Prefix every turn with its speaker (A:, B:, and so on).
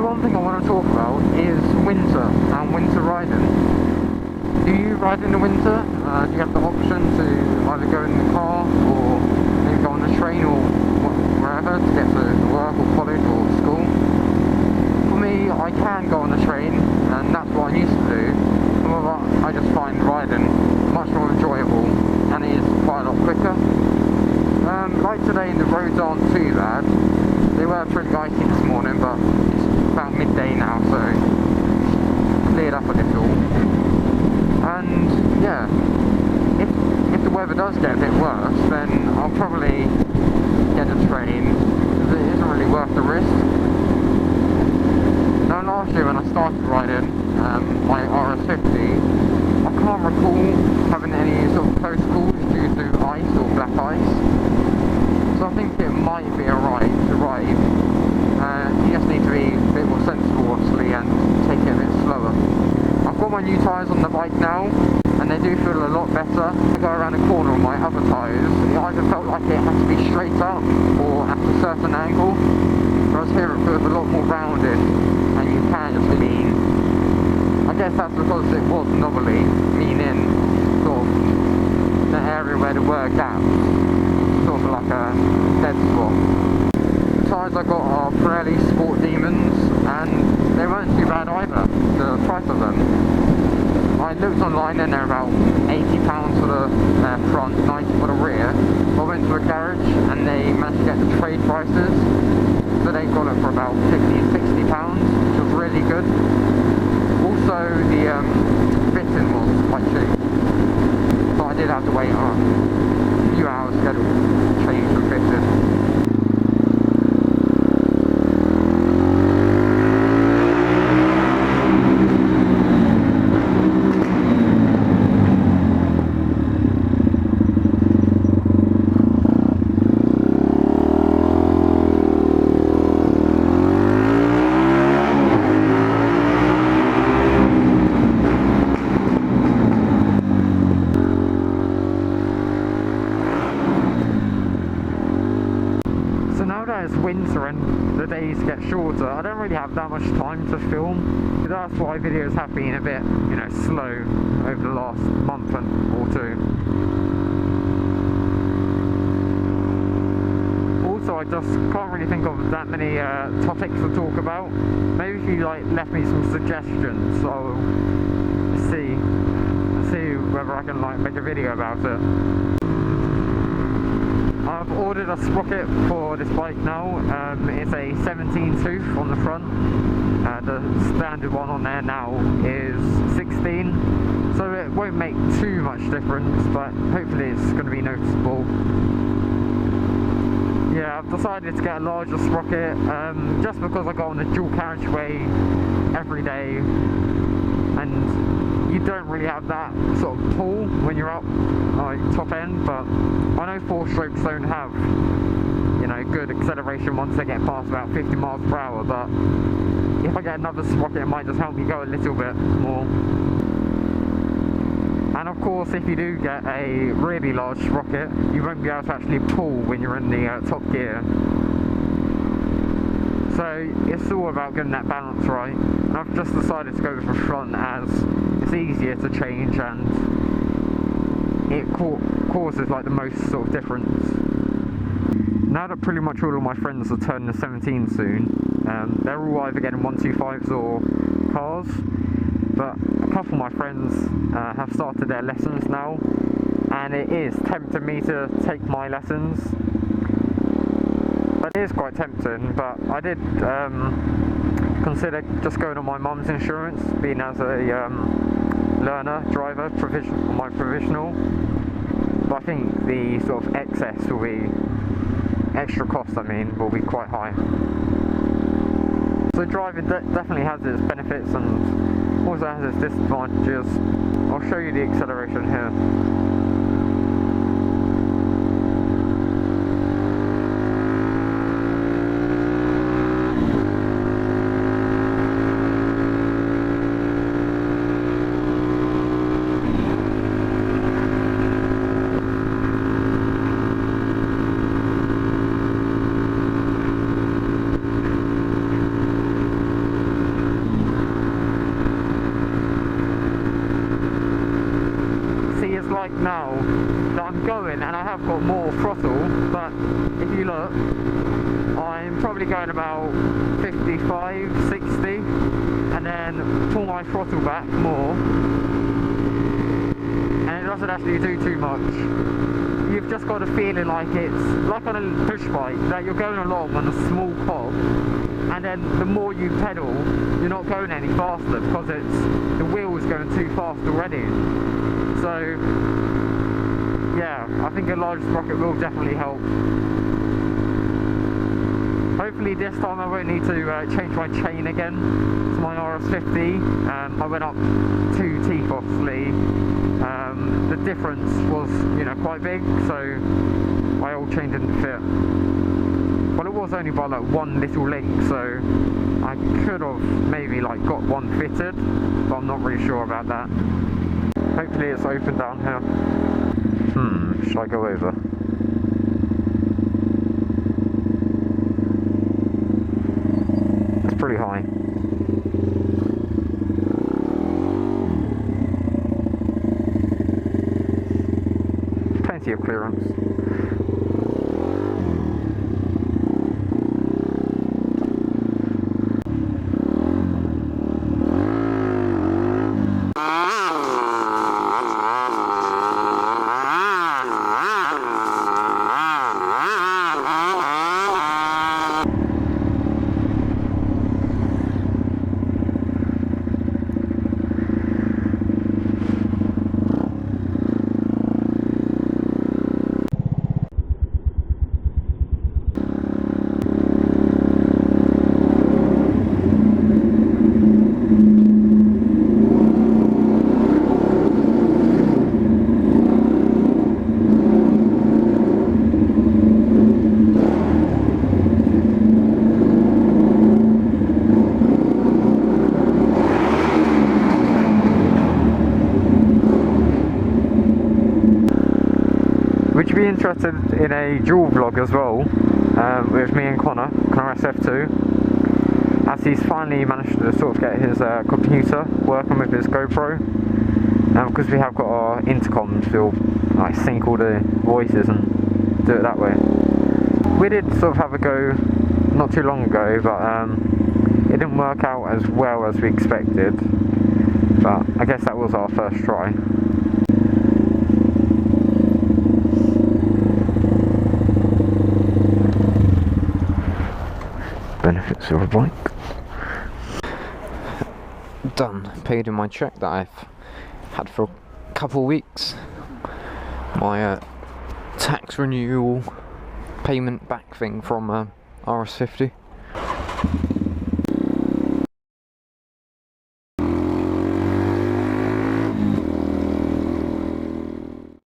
A: So one thing I want to talk about is winter and winter riding. Do you ride in the winter? Do you have the option to either go in the car or maybe go on the train or wherever to get to work or college or school? For me, I can go on the train and that's what I used to do. However, I just find riding much more enjoyable and it is quite a lot quicker. Like today, the roads aren't too bad. They were pretty icy this morning, but it's about midday now, so it's cleared up a little. And yeah, if the weather does get a bit worse, then I'll probably get a train because it isn't really worth the risk. Now last year when I started riding my RS50, I can't recall having any sort of close calls due to ice or black ice. So I think it might be alright to ride. You just need to be a bit more sensible obviously and take it a bit slower. I've got my new tyres on the bike now and they do feel a lot better. I go around the corner on my other tyres, it either felt like it had to be straight up or at a certain angle. Whereas here it feels a lot more rounded and you can just lean. I guess that's because it was knobbly, meaning sort of the area where there were gaps, sort of like a dead spot. The tyres I got are Pirelli Sport Demons and they weren't too bad either, the price of them. I looked online and they're about £80 for the front, £90 for the rear. I went to a garage and they managed to get the trade prices, so they got it for about £50, £60, which was really good. Also the fitting was quite cheap, but I did have to wait a few hours to get it changed and fitted. It's winter and the days get shorter, I don't really have that much time to film. That's why videos have been a bit, slow over the last month or two. Also, I just can't really think of that many topics to talk about. Maybe if you left me some suggestions, I'll see whether I can make a video about it. I've ordered a sprocket for this bike now. It's a 17 tooth on the front. The standard one on there now is 16, so it won't make too much difference, but hopefully it's going to be noticeable. Yeah, I've decided to get a larger sprocket just because I go on the dual carriageway every day and you don't really have that sort of pull when you're up top end, but I know 4-strokes don't have good acceleration once they get past about 50 miles per hour, but if I get another sprocket it might just help me go a little bit more. And of course if you do get a really large sprocket you won't be able to actually pull when you're in the top gear. So it's all about getting that balance right, and I've just decided to go with the front as it's easier to change and it causes the most sort of difference. Now that pretty much all of my friends are turning the 17 soon, they're all either getting 125s or cars, but a couple of my friends have started their lessons now, and it is tempting me to take my lessons. It is quite tempting, but I did consider just going on my mum's insurance, being as a learner driver, my provisional. But I think the sort of excess will be extra cost. Will be quite high. So driving definitely has its benefits and also has its disadvantages. I'll show you the acceleration here. bike now that I'm going, and I have got more throttle, but if you look, I'm probably going about 55, 60, and then pull my throttle back more, and it doesn't actually do too much. You've just got a feeling like it's like on a push bike, that you're going along on a small cog, and then the more you pedal, you're not going any faster because the wheel is going too fast already. So yeah, I think a large sprocket will definitely help. Hopefully this time I won't need to change my chain again to my RS50. I went up 2 teeth obviously. The difference was, you know, quite big, so my old chain didn't fit. Well, it was only by like one little link, so I could have maybe like got one fitted, but I'm not really sure about that. Hopefully it's open down here. Should I go over? It's pretty high. Plenty of clearance. Would you be interested in a dual vlog as well, with me and Connor SF2, as he's finally managed to sort of get his computer working with his GoPro, because we have got our intercoms to like sync all the voices and do it that way. We did sort of have a go not too long ago, but it didn't work out as well as we expected, but I guess that was our first try. Benefits of a bike. Done. Paid in my check that I've had for a couple of weeks. My tax renewal payment back thing from RS50.